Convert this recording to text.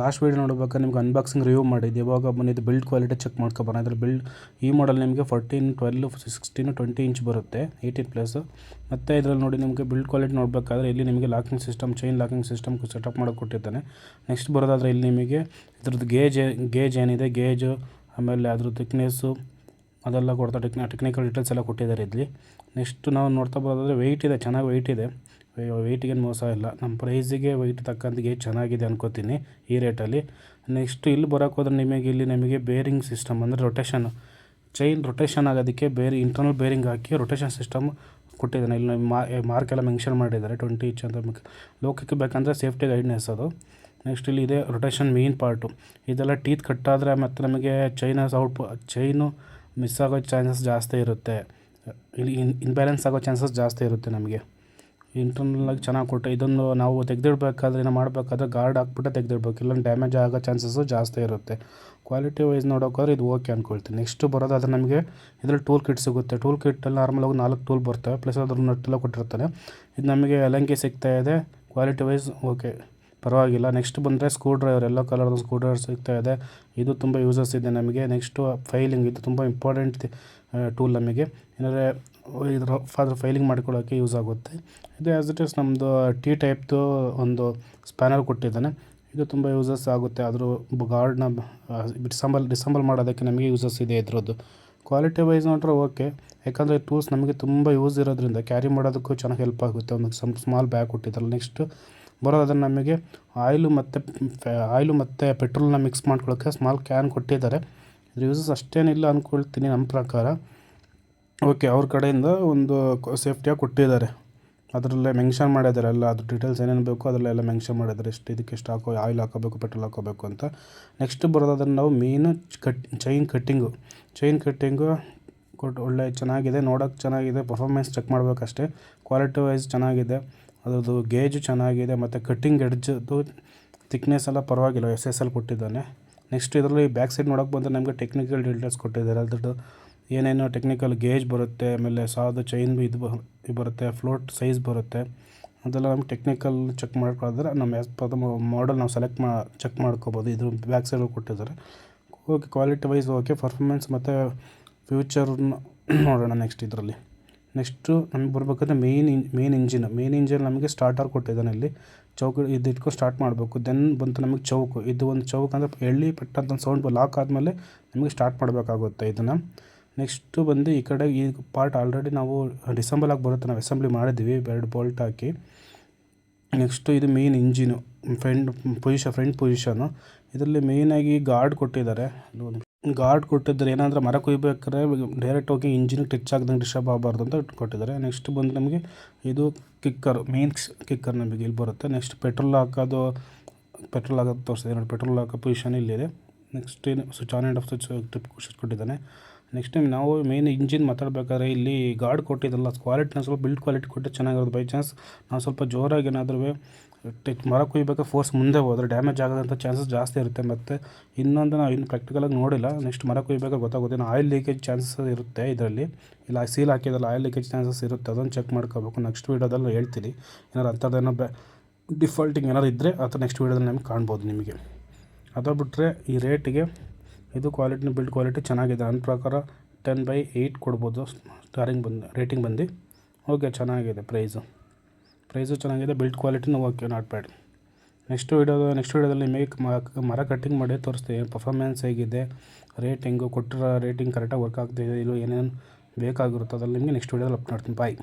Last video ನೋಡ್ಬೇಕಾದ್ರೆ ನಿಮ್ಗೆ unboxing review ಮಾಡಿದ್ದು. ಇವಾಗ ಬಂದಿದ್ದು ಬಿಲ್ಡ್ ಕ್ವಾಲಿಟಿ ಚೆಕ್ ಮಾಡ್ಕೊಬರೋಣ. ಅದ್ರ ಈ ಮಾಡೆಲ್ ನಿಮಗೆ 14, 12, 16, 20 ಇಂಚ್ ಬರುತ್ತೆ, 18+. ಮತ್ತು ಇದರಲ್ಲಿ ನೋಡಿ ನಿಮಗೆ ಬಿಲ್ಡ್ ಕ್ವಾಲಿಟಿ ನೋಡಬೇಕಾದ್ರೆ ಇಲ್ಲಿ ನಿಮಗೆ locking system, chain locking system setup ಮಾಡೋಕೆ ಕೊಟ್ಟಿದ್ದಾನೆ. ನೆಕ್ಸ್ಟ್ ಬರೋದಾದರೆ ಇಲ್ಲಿ ನಿಮಗೆ ಇದ್ರದ್ದು ಗೇಜ್ ಏನಿದೆ, ಗೇಜು ಆಮೇಲೆ ಅದ್ರ ಥಿಕ್ನೆಸ್ಸು ಅದೆಲ್ಲ ಕೊಡ್ತಾರೆ. ಟೆಕ್ನಿಕಲ್ ಡೀಟೇಲ್ಸ್ ಎಲ್ಲ ಕೊಟ್ಟಿದ್ದಾರೆ ಇಲ್ಲಿ. ನೆಕ್ಸ್ಟ್ ನಾವು ನೋಡ್ತಾ ಬರೋದಾದರೆ ವೆಯ್ಟ್ ಇದೆ, ಚೆನ್ನಾಗಿ ವೆಯ್ಟ್ ಇದೆ. ವೆಯ್ಟಿಗೇನು ಮೋಸ ಇಲ್ಲ. ನಮ್ಮ ಪ್ರೈಸಿಗೆ ವೆಯ್ಟ್ ತಕ್ಕಂತೆ ಗೇಜ್ ಚೆನ್ನಾಗಿದೆ ಅನ್ಕೋತೀನಿ ಈ ರೇಟಲ್ಲಿ. ನೆಕ್ಸ್ಟ್ ಇಲ್ಲಿ ಬರೋಕ್ಕೆ ಹೋದ್ರೆ ನಿಮಗೆ ಬೇರಿಂಗ್ ಸಿಸ್ಟಮ್ ಅಂದರೆ ರೊಟೇಷನ್, ಚೈನ್ ರೊಟೇಷನ್ ಆಗೋದಕ್ಕೆ ಬೇರೆ ಇಂಟರ್ನಲ್ ಬೇರಿಂಗ್ ಹಾಕಿ ರೊಟೇಷನ್ ಸಿಸ್ಟಮ್ ಕೊಟ್ಟಿದ್ದಾನೆ. ಇಲ್ಲಿ ಮಾರ್ಕೆಲ್ಲ ಮೆನ್ಷನ್ ಮಾಡಿದ್ದಾರೆ 20 ಇಂಚ್ ಅಂತ. ಲೋಕಕ್ಕೆ ಬೇಕಂದರೆ ಸೇಫ್ಟಿ ಗೈಡ್ನೆಸ್ ಅದು. ನೆಕ್ಸ್ಟ್ ಇಲ್ಲಿ ಇದೆ ರೊಟೇಷನ್ ಮೇನ್ ಪಾರ್ಟು. ಇದೆಲ್ಲ ಟೀತ್ ಕಟ್ಟಾದರೆ ಮತ್ತು ನಮಗೆ ಚೈನು ಮಿಸ್ ಆಗೋ ಚಾನ್ಸಸ್ ಜಾಸ್ತಿ ಇರುತ್ತೆ. ಇಲ್ಲಿ ಇನ್ಬ್ಯಾಲೆನ್ಸ್ ಆಗೋ ಚಾನ್ಸಸ್ ಜಾಸ್ತಿ ಇರುತ್ತೆ. ನಮಗೆ ಇಂಟರ್ನಲ್ಲಾಗಿ ಚೆನ್ನಾಗಿ ಕೊಟ್ಟು ಇದನ್ನು ನಾವು ತೆಗೆದಿಡ್ಬೇಕಾದ್ರೆ ಮಾಡಬೇಕಾದ್ರೆ ಗಾರ್ಡ್ ಹಾಕ್ಬಿಟ್ಟು ತೆಗೆದಿಡ್ಬೇಕು, ಇಲ್ಲ ಡ್ಯಾಮೇಜ್ ಆಗೋ ಚಾನ್ಸಸ್ಸು ಜಾಸ್ತಿ ಇರುತ್ತೆ. ಕ್ವಾಲಿಟಿ ವೈಸ್ ನೋಡೋಕ್ಕಾದ್ರೆ ಇದು ಓಕೆ ಅಂದ್ಕೊಳ್ತೀನಿ. ನೆಕ್ಸ್ಟ್ ಬರೋದಾದರೆ ನಮಗೆ ಇದರಲ್ಲಿ ಟೂಲ್ ಕಿಟ್ ಸಿಗುತ್ತೆ. ಟೂಲ್ ಕಿಟ್ಟಲ್ಲಿ ನಾರ್ಮಲಾಗಿ 4 ಟೂಲ್ ಬರ್ತವೆ, ಪ್ಲಸ್ ಅದ್ರ ನಟ್ಟೆಲ್ಲ ಕೊಟ್ಟಿರ್ತಾರೆ. ಇದು ನಮಗೆ ಎಲಂಕಿ ಸಿಗ್ತಾಯಿದೆ, ಕ್ವಾಲಿಟಿ ವೈಸ್ ಓಕೆ ಪರವಾಗಿಲ್ಲ. ನೆಕ್ಸ್ಟ್ ಬಂದರೆ ಸ್ಕ್ರೂ ಡ್ರೈವರ್, ಎಲ್ಲೋ ಕಲರ್ದು ಸ್ಕ್ರೂ ಡ್ರೈವರ್ ಸಿಗ್ತಾಯಿದೆ. ಇದು ತುಂಬ ಯೂಸಸ್ ಇದೆ ನಮಗೆ. ನೆಕ್ಸ್ಟು ಫೈಲಿಂಗ್, ಇದು ತುಂಬ ಇಂಪಾರ್ಟೆಂಟ್ ಟೂಲ್ ನಮಗೆ. ಏನಾದರೆ ಅದ್ರ ಫೈಲಿಂಗ್ ಮಾಡ್ಕೊಳ್ಳೋಕ್ಕೆ ಯೂಸ್ ಆಗುತ್ತೆ. ಇದು ಆ್ಯಸ್ ಇಟ್ ಈಸ್ ನಮ್ಮದು ಟೈಪ್ದು ಒಂದು ಸ್ಪ್ಯಾನರ್ ಕೊಟ್ಟಿದ್ದಾನೆ. ಇದು ತುಂಬ ಯೂಸಸ್ ಆಗುತ್ತೆ. ಅದ್ರ ಗಾರ್ಡ್ನ ಡಿಸಂಬಲ್ ಮಾಡೋದಕ್ಕೆ ನಮಗೆ ಯೂಸಸ್ ಇದೆ ಇದ್ರದ್ದು. ಕ್ವಾಲಿಟಿ ವೈಸ್ ನೋಡ್ರೆ ಓಕೆ, ಯಾಕಂದರೆ ಟೂಲ್ಸ್ ನಮಗೆ ತುಂಬ ಯೂಸ್ ಇರೋದ್ರಿಂದ ಕ್ಯಾರಿ ಮಾಡೋದಕ್ಕೂ ಚೆನ್ನಾಗಿ ಹೆಲ್ಪ್ ಆಗುತ್ತೆ. ಒಂದು ಸ್ಮಾಲ್ ಬ್ಯಾಗ್ ಕೊಟ್ಟಿದ್ದಾರೆ. ನೆಕ್ಸ್ಟ್ ಬರೋದಾದ್ರೆ ನಮಗೆ ಆಯಿಲು ಮತ್ತು ಪೆಟ್ರೋಲ್ನ ಮಿಕ್ಸ್ ಮಾಡ್ಕೊಳ್ಳೋಕ್ಕೆ ಸ್ಮಾಲ್ ಕ್ಯಾನ್ ಕೊಟ್ಟಿದ್ದಾರೆ. ಇದ್ರ ಯೂಸಸ್ ಅಷ್ಟೇನಿಲ್ಲ ಅಂದ್ಕೊಳ್ತೀನಿ ನಮ್ಮ ಪ್ರಕಾರ. ಓಕೆ, ಅವ್ರ ಕಡೆಯಿಂದ ಒಂದು ಸೇಫ್ಟಿಯಾಗಿ ಕೊಟ್ಟಿದ್ದಾರೆ. ಅದರಲ್ಲೇ ಮೆನ್ಷನ್ ಮಾಡಿದ್ದಾರೆ ಎಲ್ಲ, ಅದ್ರ ಡೀಟೇಲ್ಸ್ ಏನೇನು ಬೇಕೋ ಅದರಲ್ಲೆಲ್ಲ ಮೆನ್ಷನ್ ಮಾಡಿದ್ದಾರೆ. ಇದಕ್ಕೆ ಆಯಿಲ್ ಹಾಕೋಬೇಕು, ಪೆಟ್ರೋಲ್ ಹಾಕೋಬೇಕು ಅಂತ. ನೆಕ್ಸ್ಟ್ ಬರೋದಾದ್ರೆ ನಾವು ಮೇನು ಚೈನ್ ಕಟ್ಟಿಂಗು ಒಳ್ಳೆ ಚೆನ್ನಾಗಿದೆ, ನೋಡೋಕ್ಕೆ ಚೆನ್ನಾಗಿದೆ. ಪರ್ಫಾರ್ಮೆನ್ಸ್ ಚೆಕ್ ಮಾಡಬೇಕಷ್ಟೇ. ಕ್ವಾಲಿಟಿ ವೈಸ್ ಚೆನ್ನಾಗಿದೆ, ಅದರದ್ದು ಗೇಜು ಚೆನ್ನಾಗಿದೆ. ಮತ್ತು ಕಟ್ಟಿಂಗ್ ಎಡ್ಜದು ಥಿಕ್ನೆಸ್ ಎಲ್ಲ ಪರವಾಗಿಲ್ಲ, SSL ಕೊಟ್ಟಿದ್ದಾನೆ. ನೆಕ್ಸ್ಟ್ ಇದರಲ್ಲಿ ಬ್ಯಾಕ್ ಸೈಡ್ ನೋಡೋಕೆ ಬಂದರೆ ನಮಗೆ ಟೆಕ್ನಿಕಲ್ ಡೀಟೇಲ್ಸ್ ಕೊಟ್ಟಿದ್ದಾರೆ. ಅದ್ರದ್ದು ಏನೇನು ಟೆಕ್ನಿಕಲ್ ಗೇಜ್ ಬರುತ್ತೆ, ಆಮೇಲೆ ಸಾದು ಚೈನ್ ಇದು ಬರುತ್ತೆ, ಫ್ಲೋಟ್ ಸೈಜ್ ಬರುತ್ತೆ. ಅದೆಲ್ಲ ನಮ್ಗೆ ಟೆಕ್ನಿಕಲ್ ಚೆಕ್ ಮಾಡ್ಕೊಳ್ಳೋದ್ರೆ ನಮ್ಮ ಮಾಡೆಲ್ ನಾವು ಚೆಕ್ ಮಾಡ್ಕೋಬೋದು. ಇದು ಬ್ಯಾಕ್ ಸೈಡ್ ಕೊಟ್ಟಿದ್ದಾರೆ. Okay, quality wise okay. Performance ಮತ್ತು ಫ್ಯೂಚರ್ನ ನೋಡೋಣ ನೆಕ್ಸ್ಟು ನಮಗೆ ಬರಬೇಕಾದ್ರೆ ಮೇನ್ ಇಂಜಿನ್ ನಮಗೆ ಸ್ಟಾರ್ಟರ್ ಕೊಟ್ಟಿದ್ದಾನೆ. ಇಲ್ಲಿ ಇದು ಇಟ್ಕೊಂಡು ಸ್ಟಾರ್ಟ್ ಮಾಡಬೇಕು. ದೆನ್ ಬಂತು ನಮಗೆ ಚೌಕು. ಇದು ಒಂದು ಚೌಕ್ ಅಂದರೆ ಪೆಟ್ಟಂತ ಸೌಂಡ್ ಲಾಕ್ ಆದಮೇಲೆ ನಮಗೆ ಸ್ಟಾರ್ಟ್ ಮಾಡಬೇಕಾಗುತ್ತೆ ಇದನ್ನು. ನೆಕ್ಸ್ಟು ಬಂದು ಈ ಕಡೆ ಈ ಪಾರ್ಟ್ ಆಲ್ರೆಡಿ ನಾವು ಡಿಸೆಂಬಲ್ ಆಗಿ ಬರುತ್ತೆ, ನಾವು ಅಸೆಂಬ್ಲಿ ಮಾಡಿದ್ವಿ 2 ಬೋಲ್ಟ್ ಹಾಕಿ. ನೆಕ್ಸ್ಟು ಇದು ಮೇನ್ ಇಂಜಿನು ಫ್ರಂಟ್ ಪೊಸಿಷನು. ಇದರಲ್ಲಿ ಮೇಯ್ನಾಗಿ ಗಾರ್ಡ್ ಕೊಟ್ಟಿದ್ದಾರೆ. ಏನಾದರೂ ಮರ ಕೊಯ್ಬೇಕಾದ್ರೆ ಡೈರೆಕ್ಟ್ ಹೋಗಿ ಇಂಜಿನಿಗೆ ಟಚ್ ಆಗ್ದಂಗೆ ಡಿಸ್ಟರ್ಬ್ ಆಗಬಾರ್ದು ಅಂತ ಕೊಟ್ಟಿದ್ದಾರೆ. ನೆಕ್ಸ್ಟ್ ಬಂದು ನಮಗೆ ಇದು ಮೇನ್ ಕಿಕ್ಕರ್ ನಮಗೆ ಇಲ್ಲಿ ಬರುತ್ತೆ. ನೆಕ್ಸ್ಟ್ ಪೆಟ್ರೋಲ್ ಹಾಕೋದು ತೋರಿಸಿದೆ ನೋಡಿ, ಪೆಟ್ರೋಲ್ ಹಾಕೋ ಪೊಸಿಷನ್ ಇಲ್ಲಿದೆ. Next switch on and off switch tip ಕೊಟ್ಟಿದ್ದಾನೆ. ನೆಕ್ಸ್ಟ್ ನಾವು ಮೇನ್ ಇಂಜಿನ್ ಮಾತಾಡಬೇಕಾದ್ರೆ ಇಲ್ಲಿ ಗಾರ್ಡ್ ಕೊಟ್ಟಿದ್ದಲ್ಲ, ಕ್ವಾಲಿಟಿನ ಸ್ವಲ್ಪ ಬಿಲ್ಡ್ ಕ್ವಾಲಿಟಿ ಕೊಟ್ಟು ಚೆನ್ನಾಗಿರೋದು. ಬೈ ಚಾನ್ಸ್ ನಾವು ಸ್ವಲ್ಪ ಜೋರಾಗಿ ಏನಾದರೂ ಮರ ಕೊಯ್ಬೇಕಾದ್ರೆ ಫೋರ್ಸ್ ಮುಂದೆ ಹೋದರೆ ಡ್ಯಾಮೇಜ್ ಆಗೋದಂಥ ಚಾನ್ಸಸ್ ಜಾಸ್ತಿ ಇರುತ್ತೆ. ಮತ್ತು ಇನ್ನೊಂದು ನಾವು ಇನ್ನು ಪ್ರಾಕ್ಟಿಕಲಾಗಿ ನೋಡಿಲ್ಲ. ನೆಕ್ಸ್ಟ್ ಮರ ಕೊಯ್ಬೇಕಾದ್ರೆ ಗೊತ್ತಾಗುತ್ತೆ, ಆಯಿಲ್ ಲೀಕೇಜ್ ಚಾನ್ಸಸ್ ಇರುತ್ತೆ ಇದರಲ್ಲಿ. ಇಲ್ಲ ಸೀಲ್ ಹಾಕಿದಲ್ಲ, ಆಯಿಲ್ ಲೀಕೇಜ್ ಚಾನ್ಸಸ್ ಇರುತ್ತೆ, ಅದನ್ನು ಚೆಕ್ ಮಾಡ್ಕೋಬೇಕು. ನೆಕ್ಸ್ಟ್ ವೀಡಿಯೋದಲ್ಲಿ ಹೇಳ್ತೀನಿ. ಏನಾರು ಅಂಥದ್ದೇನೋ ಡಿಫಾಲ್ಟಿಂಗ್ ಏನಾರು ಇದ್ದರೆ ಅಥವಾ ನೆಕ್ಸ್ಟ್ ವೀಡಿಯೋದಲ್ಲಿ ನಮಗೆ ಕಾಣ್ಬೋದು ನಿಮಗೆ. ಅದು ಬಿಟ್ಟರೆ ಈ ರೇಟಿಗೆ ಇದು ಬಿಲ್ಡ್ ಕ್ವಾಲಿಟಿ ಚೆನ್ನಾಗಿದೆ. ನನ್ನ ಪ್ರಕಾರ 10/8 ಕೊಡ್ಬೋದು ರೇಟಿಂಗ್ ಬಂದು. ಓಕೆ, ಚೆನ್ನಾಗಿದೆ. ಪ್ರೈಸು ಚೆನ್ನಾಗಿದೆ, ಬಿಲ್ಡ್ ಕ್ವಾಲಿಟಿನೂ ಓಕೆ, ನಾಟ್ ಬ್ಯಾಡ್. ನೆಕ್ಸ್ಟ್ ವೀಡಿಯೋದಲ್ಲಿ ಮರ ಕಟ್ಟಿಂಗ್ ಮಾಡಿ ತೋರಿಸ್ತೀವಿ. ಪರ್ಫಾರ್ಮೆನ್ಸ್ ಹೇಗಿದೆ, ರೇಟಿಂಗು ಕೊಟ್ಟಿರೋ ರೇಟಿಂಗ್ ಕರೆಕ್ಟಾಗಿ ವರ್ಕ್ ಆಗ್ತಿದೆ, ಇಲ್ಲ ಏನೇನು ಬೇಕಾಗಿರುತ್ತೋ ಅದರಲ್ಲಿ ನಿಮಗೆ ನೆಕ್ಸ್ಟ್ ವೀಡಿಯೋದಲ್ಲಿ ಅಪ್ಲೋಡ್ ಮಾಡ್ತೀನಿ. ಬಾಯ್.